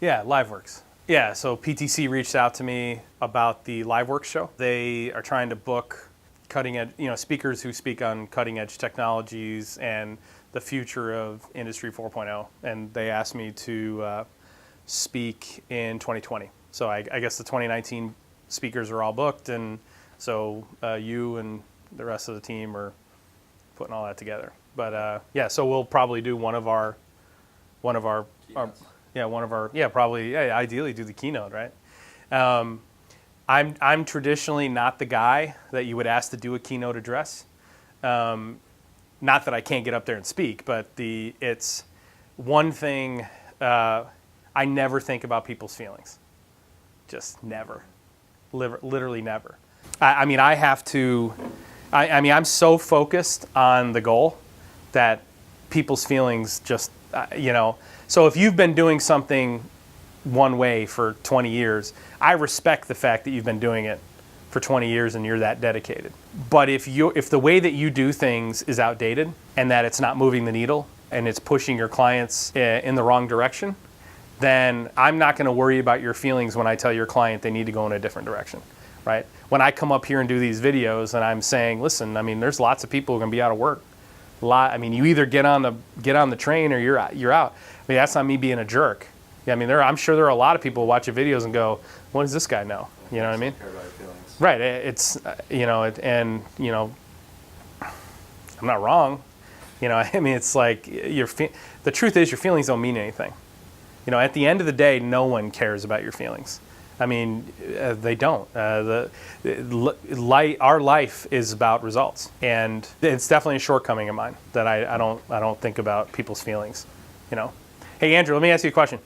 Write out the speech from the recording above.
Yeah, LiveWorx. Yeah, so PTC reached out to me about the LiveWorx show. They are trying to book cutting edge, speakers who speak on cutting edge technologies and the future of Industry 4.0. And they asked me to speak in 2020. So I guess the 2019 speakers are all booked, and so you and the rest of the team are putting all that together. But so we'll probably do one of our ideally do the keynote, right? I'm traditionally not the guy that you would ask to do a keynote address. Not that I can't get up there and speak, but it's one thing. I never think about people's feelings, just never, literally never. I have to. I'm so focused on the goal that people's feelings just, So if you've been doing something one way for 20 years, I respect the fact that you've been doing it for 20 years and you're that dedicated. But if the way that you do things is outdated and that it's not moving the needle and it's pushing your clients in the wrong direction, then I'm not going to worry about your feelings when I tell your client they need to go in a different direction, right? When I come up here and do these videos and I'm saying, listen, there's lots of people who are going to be out of work. You either get on the train or you're out. That's not me being a jerk. Yeah, I'm sure there are a lot of people who watch your videos and go, what does this guy know? You know what I mean? Care about your feelings. Right. It's I'm not wrong. It's like the truth is your feelings don't mean anything. At the end of the day, no one cares about your feelings. They don't. Our life is about results, and it's definitely a shortcoming of mine that I don't think about people's feelings. Hey, Andrew, let me ask you a question.